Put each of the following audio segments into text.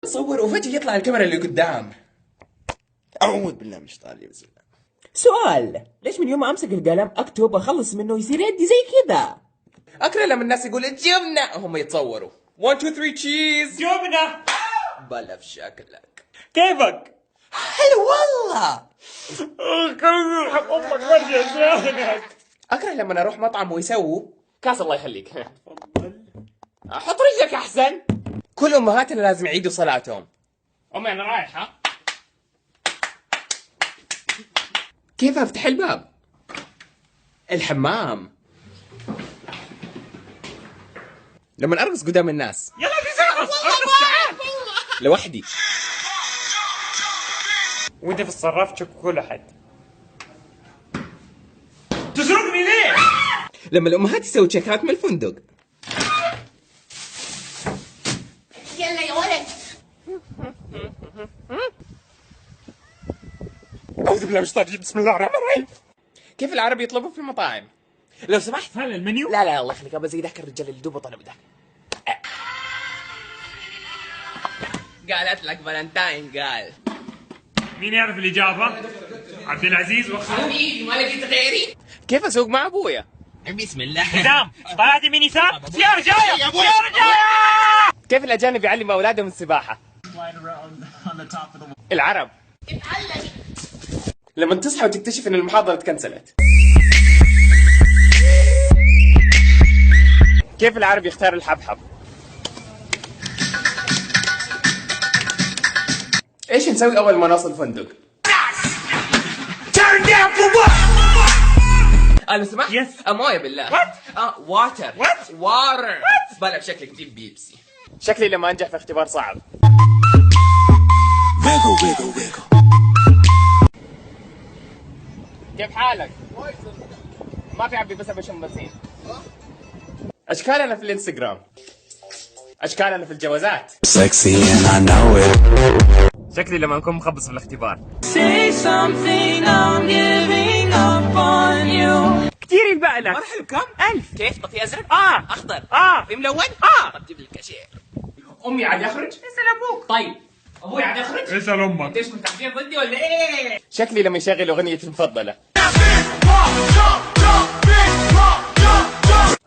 صور وفجأة يطلع الكاميرا اللي قدام. أعوذ بالله من الشيطان الرجيم. بسم الله. سؤال، ليش من يوم ما امسك القلم اكتب واخلص منه يصير يدي زي كذا؟ أكره لما الناس يقول جبنة هم يتصوروا 1 2 3 تشيز. جبنة. بلا في شكلك. كيفك؟ حلو والله. امك مرجع. أكره لما أروح مطعم ويسووا كاس الله يخليك. حط رجلك احسن. كل أمهاتنا لازم يعيدوا صلاتهم. امي انا رايح ها. كيف أفتح الباب؟ الحمام. لما أرقص قدام الناس يلا بيزعل تعال. لوحدي. وانت في الصراف تشك كل احد. تسرقني ليه؟ لما الأمهات يسووا تشيكات من الفندق. يلا يا ولد. أعوذ بالله من الشيطان الرجيم. بسم الله الرحمن الرحيم. كيف العرب يطلبوا في المطاعم؟ لو سمحت. هلا المنيو؟ لا الله يخليك، ابى زي ذاك الرجال اللي دوبه طلب ده. قالت لك فالنتاين قال. مين يعرف الاجابه؟ عبد العزيز حبيبي ما لقيت غيري. كيف اسوق مع ابويا؟ بسم الله. حزام طلعتي من يسار سيارة جاية سيارة جاية. كيف الاجانب يعلموا اولادهم السباحه؟ العرب لما تصحى وتكتشف ان المحاضره تكنسلت. كيف العرب يختار الحبحب؟ ايش نسوي اول ما نوصل الفندق؟ Turn down for what? انا سمعت Yes. مويه بالله. What? واتر. What? واتر. What? بلا شكلك تجيب بيبسي. شكلي لما انجح في اختبار صعب. كيف حالك؟ ما في عبي بس ابشم بنزين. اشكالنا في الانستغرام، اشكالنا في الجوازات. Sexy and I know it. شكلي لما اكون مخبص في الاختبار. Say something, I'm giving up on you. كتير يبقى لك. مرة حلو كم؟ 1000. كيف؟ بطيء ازرق؟ اخضر. في ملون؟ طب جيب لي الكاشير. امي عاد يخرج؟ اسأل ابوك. طيب ابوي عاد يخرج؟ اسأل امك. ليش متعبين ضدي ولا ايه؟ شكلي لما يشغل اغنيتي المفضلة.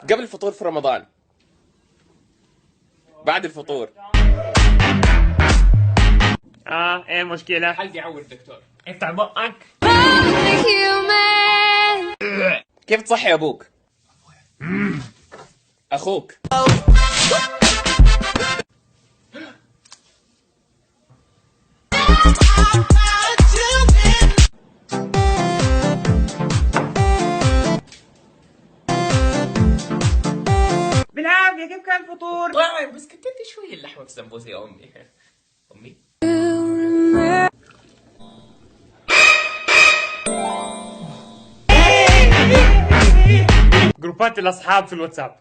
قبل الفطور في رمضان، بعد الفطور. ايه المشكلة؟ حلقي يعور الدكتور. افتح بقك. كيف تصحي ابوك؟ اخوك. بالعافية كيف كان الفطور؟ طيب بس كترتي شوي اللحمة في السمبوسة يا امي. امي جروبات الاصحاب في الواتساب.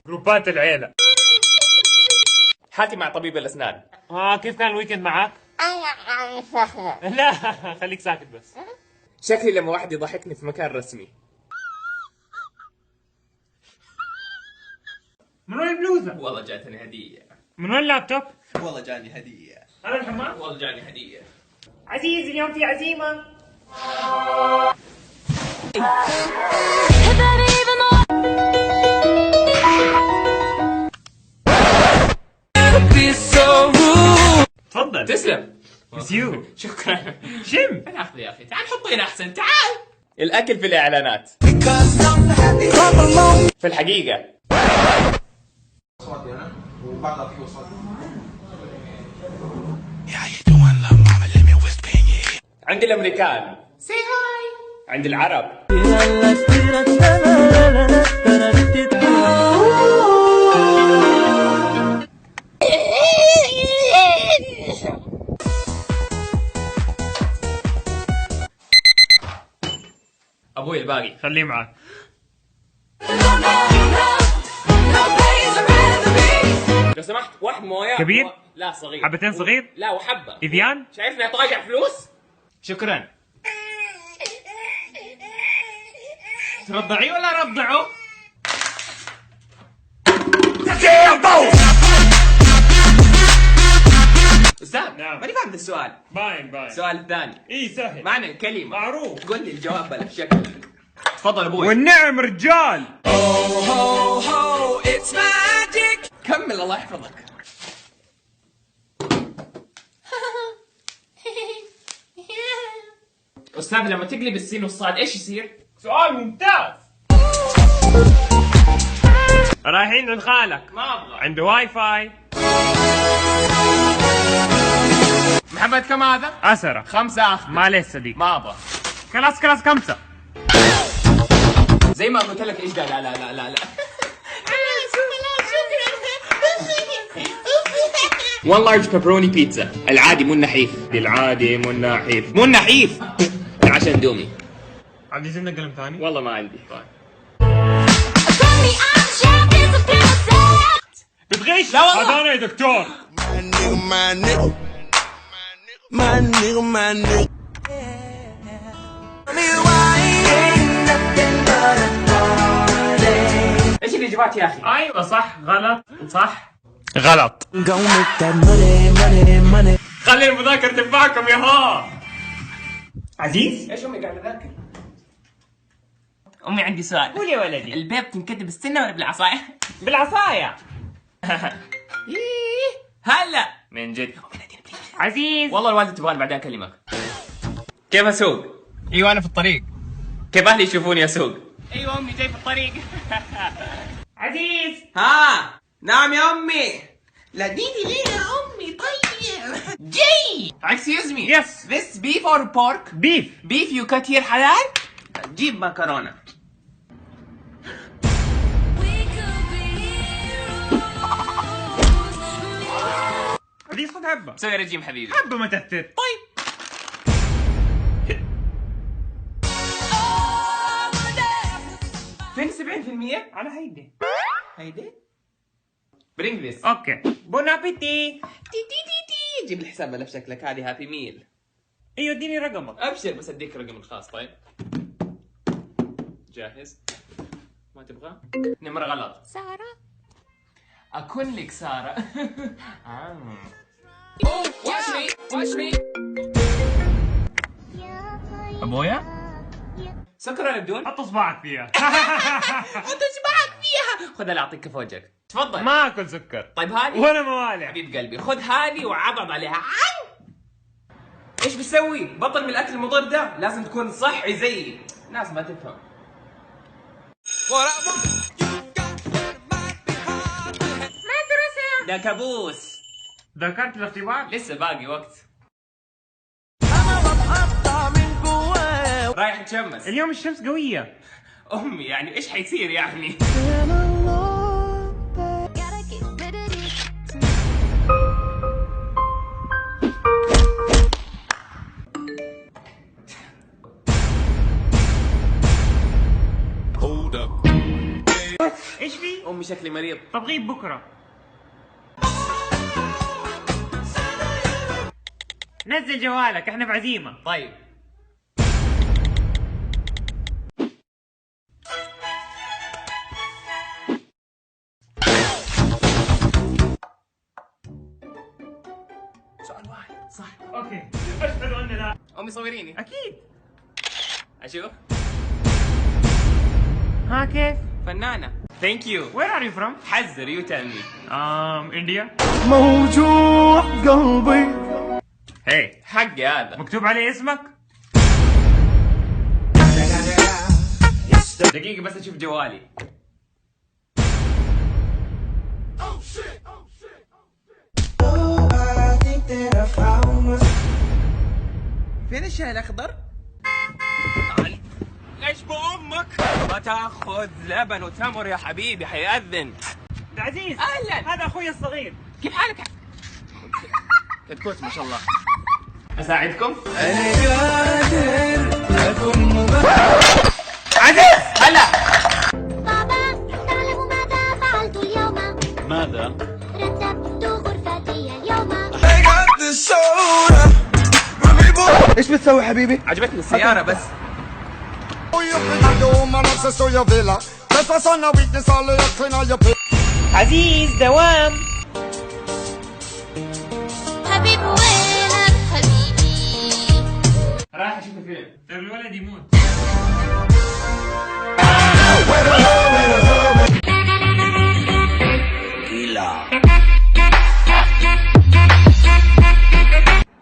جروبات العيلة. حالتي مع طبيب الاسنان. كيف كان الويكند معك؟ لا خليك ساكت بس. شكلي لما واحد يضحكني في مكان رسمي. من وين البلوزة؟ والله جاتني هدية. من وين اللابتوب؟ والله جاني هدية. هذا الحمام؟ والله جاني هدية. عزيز اليوم في عزيمة. تفضل. تسلم. مسيو. شكرا. شم. انا اخذ يا اخي، تعال حط هنا احسن، تعال. الاكل في الاعلانات. في الحقيقة How you doing, love mama? Let me whisper in your ear. عند الامريكان سي هاي، عند العرب ابوي الباقي. خليه معك. لو سمحت واحد مويه. كبير؟ لا صغير. حبتين صغير؟ لا وحبة. إذيان؟ شايفني طاقع فلوس؟ شكرا. ترضعيه ولا رضعه؟ نعم. ماني فاهم ذا السؤال. باين السؤال الثاني. اي سهل. معنى الكلمة. معروف. قول لي الجواب بلا شكل. تفضل ابوي. والنعم رجال. كمل الله يحفظك. أستاذ لما تقلب السين والصاد إيش يصير؟ سؤال ممتاز. رايحين عند خالك. ما أبغى. عنده واي فاي. محمد كم هذا؟ 10. 5 آخر. معلش صديق. ما أبغى. خلاص 5. زي ما قلت لك إيش ده؟ لا لا لا لا لا. One large pepperoni pizza. العادي مو النحيف. العادي مو النحيف. مو النحيف. عشان دومي. عندي زلنا قلم ثاني؟ والله ما عندي. بتغش؟ لا والله. هذا أنا يا دكتور. إيش الإجابات يا أخي؟ ايوه صح غلط صح. غلط. خلي المذاكرة تنفعكم يا ها. عزيز؟ إيش أمي قاعدة أذاكر؟ أمي عندي سؤال. قول يا ولدي. البيض تنكتب بالسنة ولا بالعصاية؟ بالعصاية. هلا. من جد. عزيز. والله الوالدة تبغاني بعدين أكلمك. كيف أسوق؟ أيوة أنا في الطريق. كيف أهلي يشوفوني أسوق؟ أيوة أمي جاي في الطريق. عزيز. ها. نعم يا أمي. لديني ليه يا أمي طيب. جاي. Excuse me. Yes. This beef or pork? بيف. Beef you cut here حلال؟ جيب مكرونة. عزيز خذ حبة. سوي رجيم حبيبي. حبة ما تهتر. طيب. فين 70%؟ على هيدي. هيدي. Bring this. اوكي. بون ابيتي. تي تي تي تي. جيب الحساب ملف شكلك هذه هابي ميل. ايوه اديني رقمك. ابشر بس اديك رقم الخاص طيب. جاهز؟ ما تبغى؟ نمرة غلط. سارة أكون لك سارة. watch me. أبويا؟ سكر ولا بدون؟ حط اصبعك فيها. حط إصبعك فيها. خذ اللي أعطيك كف وجهك. تفضل. ما اكل سكر. طيب هذه؟ ولا موالع. حبيب قلبي خذ هذه وعضض عليها. ايش بتسوي؟ بطل من الأكل المضر ده. لازم تكون صحي زيي. ناس ما تفهم. ده كابوس. ذكرت الاختبار؟ لسه باقي وقت. رايح تشمس. اليوم الشمس قوية. امي يعني ايش حيصير يعني؟ Hold up. ايش في؟ امي شكلي مريض. طب غيب بكرة. نزل جوالك احنا في عزيمة. طيب. سؤال واحد صح. اوكي. اشهد ان لا. امي صوريني. اكيد. اشوف. ها كيف؟ فنانة. ثانك يو. Where are you from? حذر يو تيل مي. إنديا. موجوع قلبي. هي حقي هذا. مكتوب عليه اسمك؟ دقيقة بس اشوف جوالي. فين الشاي الأخضر؟ ايش بأمك؟ ما تاخذ لبن وتمر يا حبيبي حيأذن. عزيز. أهلاً. هذا أخوي الصغير. كيف حالك؟ كتكوت ما شاء الله. أساعدكم؟ عزيز هلا. بابا تعلم ماذا فعلت اليوم؟ ماذا؟ رتبت غرفتي اليوم. ايش بتسوي حبيبي؟ عجبتني السيارة بس. عزيز دوام. حبيب وين الولد يموت.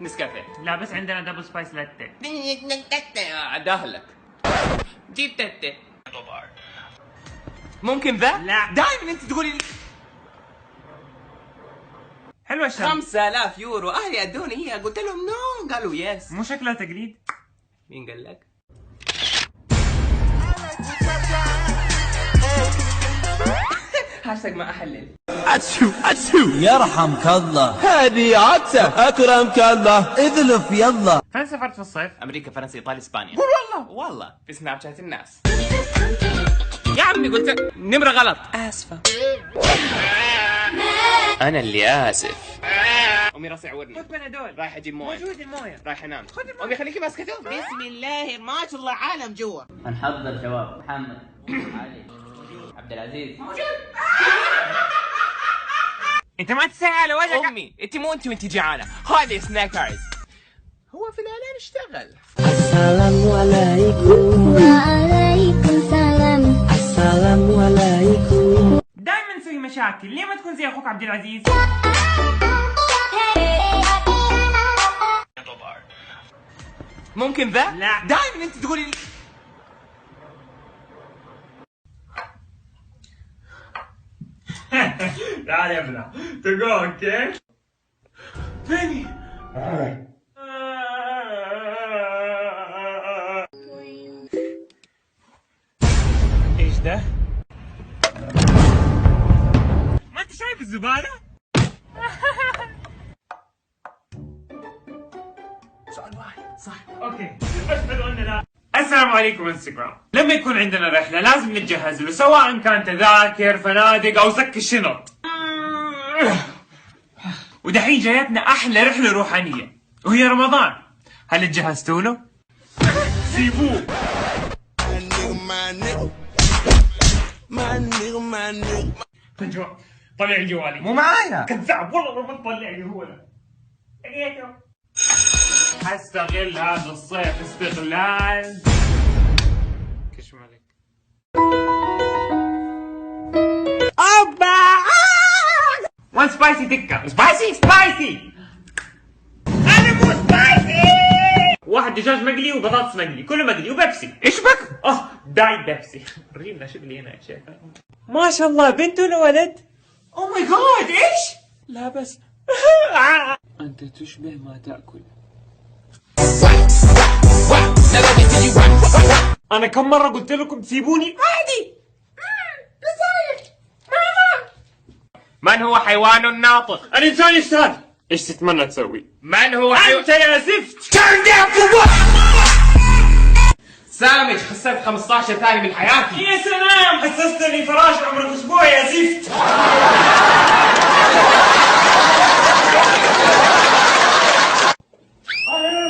نسكافيه. لا بس عندنا دبل سبايس لاتيه. عداهلك. جيب تتة. ممكن ذا؟ لا. دائما انت تقولي لي حلوة الشام. 5000 يورو، اهلي ادوني هي، قلت لهم نو، قالوا يس. مو شكلها تقليد؟ مين قال لك؟ هاشتاج ما احلل. يرحمك الله. هذه عدسة. أكرمك الله. اذلف يلا. فين سافرت في الصيف؟ امريكا، فرنسا، ايطاليا، اسبانيا. قول والله في سناب شات الناس. يا عمي قلت نمرة غلط. اسفة. انا اللي اسف. امي راسي عورني. خذ بنادول. رايح اجيب مويه. موجود المويه. رايح انام. امي خليكي ماسكة ثوب. بسم الله ما شاء الله عالم جوا. هنحضر شباب. محمد، علي، عبد العزيز. انت ما تسأل على وجهك. امي انت مو انت جعانة. هذه سناكرز. هو في الاعلان اشتغل. السلام عليكم. وعليكم سلام. السلام عليكم. دائما نسوي مشاكل، ليه ما تكون زي اخوك عبد العزيز؟ ممكن ذا؟ لا. دائما انت تقولي لي تعال يا ابنه تقول اوكي؟ فيني؟ ايش ده؟ ما انت شايف الزبالة؟ سؤال واحد صح. اوكي اشهد ان لا. السلام عليكم انستغرام. لما يكون عندنا رحلة لازم نتجهز له، سواء كان تذاكر، فنادق او سك الشنط. ودحين جايتنا احلى رحلة روحانية وهي رمضان. هل تجهزتوا له؟ سيبوه. فجوة طلع جوالي. مو معايا. كذاب والله ما بتطلع لي هو ده. لقيته. حستغل هذا الصيف استغلال. كش مالك. أوبا. وان سبايسي تكة. سبايسي. أنا مو سبايسي. واحد دجاج مقلي وبطاطس مقلي، كله مقلي وبيبسي. ايش بك؟ دايت بيبسي. ورينا شغلي هنا يا شيخ. ما شاء الله بنت ولا ولد؟ او ماي جاد ايش؟ لا بس. أنت تشبه ما تأكل. أنا كم مرة قلت لكم تسيبوني؟ عادي. من هو حيوان ناطق؟ الإنسان يشتغل. إيش تتمنى تسوي؟ من هو أنت يا زفت. سامج، خسرت 15 ثانية من حياتي. يا سلام، حسستني فراش عمرك أسبوع يا زفت.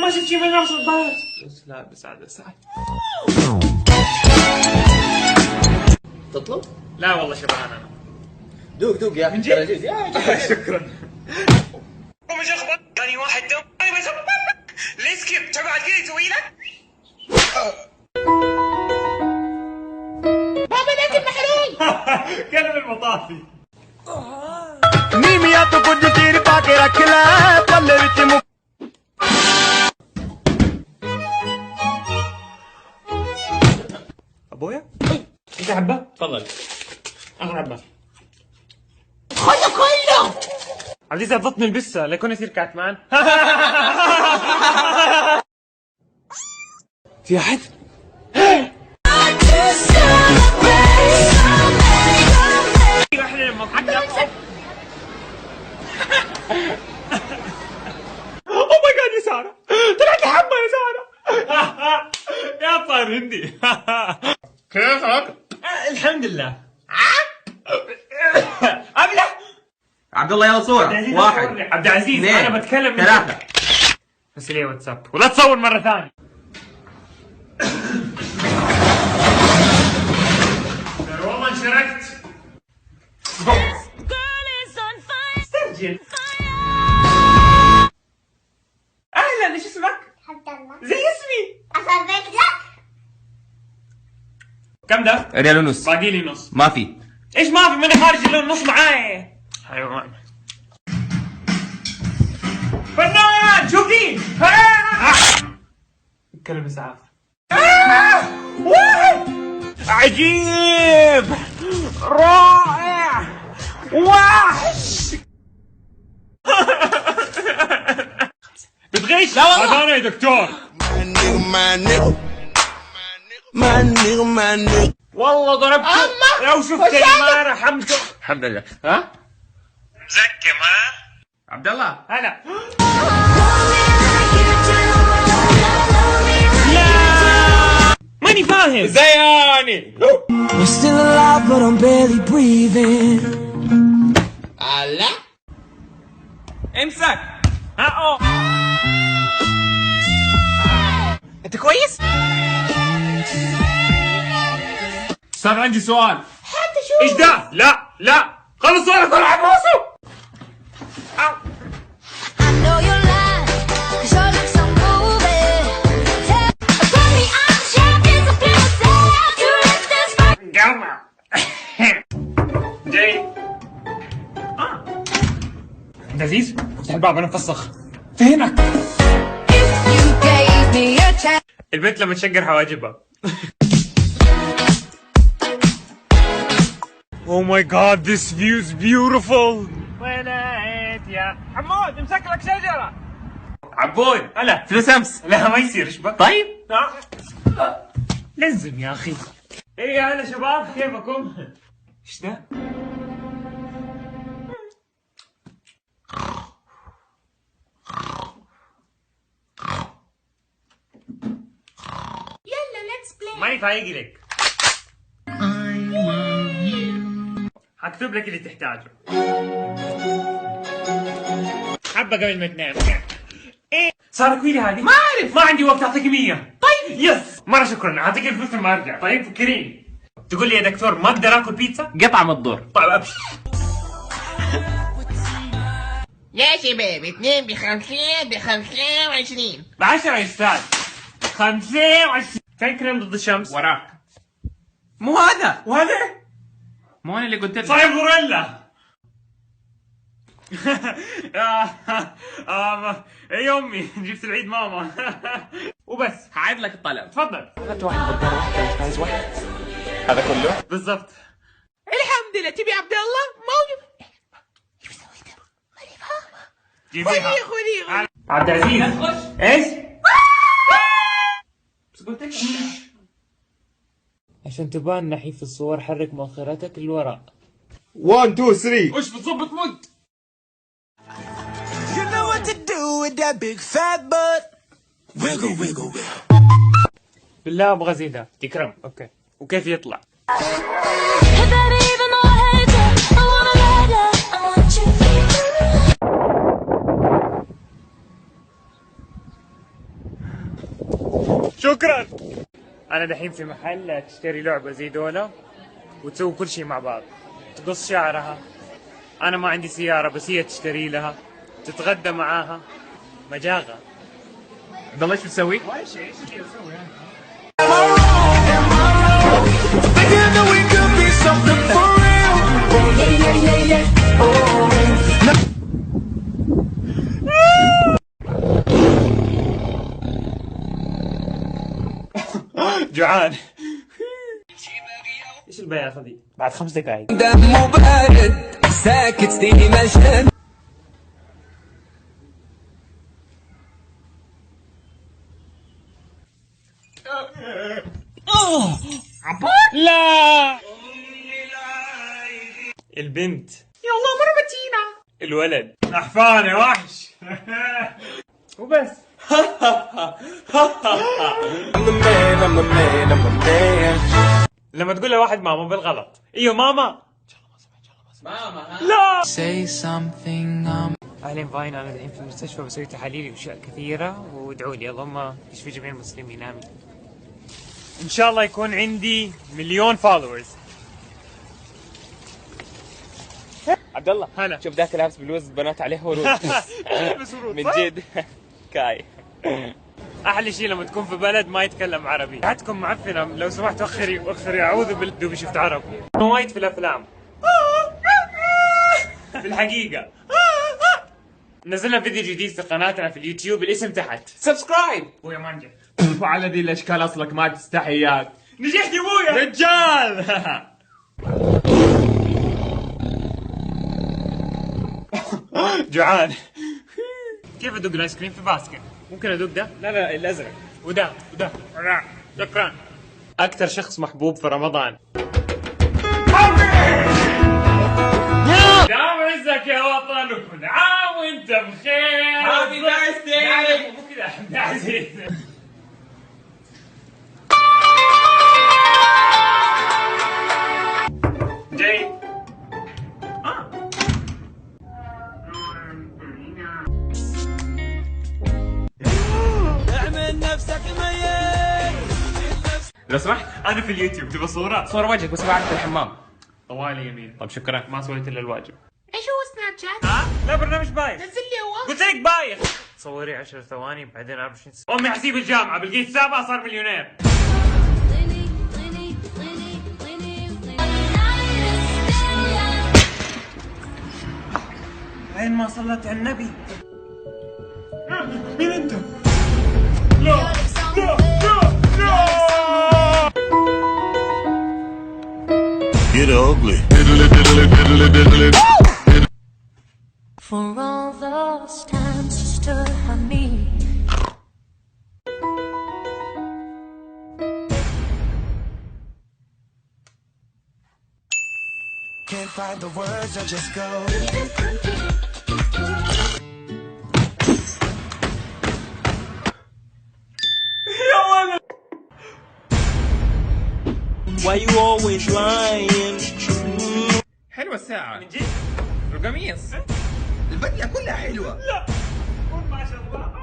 ما شفت شي من نفس الضغط. بس لا بس هذا سهل. تطلب؟ لا والله شبعان أنا. دوق يا من جد. شكرا. ومش أخبط كان واحد دم. ليه سكيب؟ تبع كذا يسوي لك؟ بابا لازم محروق. كلم المطافي. नीमिया तो कुछ चीर पाके रख ले पल्ले विच मुक أبويا؟ أنت حبة؟ تفضل. أنا حبة. خذه كله. عبد العزيز ضبطني البسة ليكون يصير كاتمان. في أحد؟ احنا لما كنا اوه ماي جاد يا سارة، طلعت حبة يا سارة. يا صار هندي. كيفك؟ الحمد لله. أبلع. عبد الله يلا صورة. واحد، عبد العزيز أنا بتكلم من 3. بس ليه واتساب ولا تصور مرة ثانية. والله انشركت. استرجل. أهلا، إيش اسمك؟ عبد الله. زي اسمي. أصبت لك. عندك؟ ريال ونص. باقي لي نص. ما في. ايش ما في؟ ماني خارج الا النص معاي. حيوان. فنان شوف دي. كلب اسعاف. عجيب رائع وحش. بتغش؟ لا والله. هذا انا يا دكتور. والله ضربته. لو شفت ما رحمته. الحمد لله. ها؟ زكم ها؟ عبد الله. هلا. ماني فاهم. زياني. We're still alive but I'm barely breathing. امسك. ها انت كويس؟ صار عندي سؤال. ايش ده؟ لا خلص سؤالك ولا عبوسه. I know you're lying, 'cause your lips are moving. Tell me I'm champion, so please say you let this fight. قمع. جاي. لذيذ. افتح الباب انا مفسخ. فينك؟ You gave me a chance. البنت لما تشقر حواجبها. Oh my god, this view is beautiful. وينت يا حمود؟ امسك لك شجرة. عبود. هلا. فلوس امس. لا ما يصير ايش بك؟ طيب. لازم يا اخي. ايه هلا شباب كيفكم؟ ايش ده؟ ماني فايق لك. هكتب لك اللي تحتاجه. حبة قبل ما تنام. ايه صار كويلي هذه؟ ما اعرف. ما عندي وقت اعطيك 100. طيب يس مرة شكرا اعطيك الفلوس لما ارجع. طيب فكريني. تقول لي يا دكتور ما اقدر اكل بيتزا؟ قطع من الدور. طيب ابشر. يا شباب 2 ب50 ب25. ب10 يا استاذ. 25. فين كريم ضد الشمس؟ وراك. مو هذا. وهذا؟ مو انا اللي قلت لك. صاير غوريلا. يا امي جبت العيد ماما. وبس هعيد لك الطلب. تفضل. هذا كله؟ بالضبط. الحمد لله. تبي عبد الله؟ موجود. جيبيها. خذي. عبد العزيز. ايش؟ بس قلت لك عشان تبان نحيف في الصور حرك مؤخرتك للوراء. 1 2 3. وش بتظبط مد؟ You know what to do with that big fat butt. Wiggle, wiggle, wiggle. بالله ابغى زي ده. تكرم. اوكي. وكيف يطلع؟ If I even though I hate you, I wanna let you, I want you. شكرا. انا دحين في محل تشتري لعبة زي دولة وتسوي كل شيء مع بعض. تقص شعرها. انا ما عندي سيارة بس هي تشتري لها. تتغدى معاها. مجاغة. عبد الله ايش بتسوي؟ ولا شيء. ايش اللي اسوي يعني؟ Thinking that we could be something for real. جوعان. ايش البياخة دي؟ بعد 5 دقائق. دمه بارد ساكت دي مشهد. لا البنت يلا مرمتينا. الولد احفان يا وحش. وبس. لما تقول لواحد ماما بالغلط. ايوه ماما. ماما. لا. Say something. اهلين فاين. انا الحين في المستشفى بسوي تحاليل واشياء كثيره وادعوا لي اللهم يشفي جميع المسلمين امين. ان شاء الله يكون عندي 1,000,000 فولورز. عبد الله. هلا. شوف ذاك لابس بلوز بنات عليه ورود. بس ورود. من جد. كاي. احلى شيء لما تكون في بلد ما يتكلم عربي. حياتكم معفنه، لو سمحت وخري اعوذ بالله. دوبي شفت عرب وايد في الافلام. في الحقيقه نزلنا فيديو جديد في قناتنا في اليوتيوب، الاسم تحت. سبسكرايب. ابويا ما نجح. وعلى ذي الاشكال اصلك ما تستحيات. نجحت يا ابويا رجال. جوعان. كيف ادق الايس كريم في باسكت؟ ممكن ادق ده؟ لا الازرق. وده شكرا. اكثر شخص محبوب في رمضان. دام عزك يا وطن وكل عام وانت بخير. هابي بيرثداي. مو كذا يا عزيز. جاي. اعمل نفسك ميت. لو سمحت انا في اليوتيوب، تبغى صورة؟ صور وجهك بس بعد في الحمام. طوالي يمين. طيب شكرا. ما سويت الا الواجب. ايش هو سناب شات؟ لا برنامج بايخ. نزل لي هو. قلت لك بايخ. صوري 10 ثواني بعدين 24 ساعة. امي حسيب الجامعة بلقيت سابعة صار مليونير. وين ما صلت على النبي. مين انت؟ لا. Get ugly. For all those times you stood by me. Can't find the words, I just go. Why you always lying? حلوة الساعة. من جد؟ القميص. البدلة كلها حلوة. لا. قول ما شاء الله.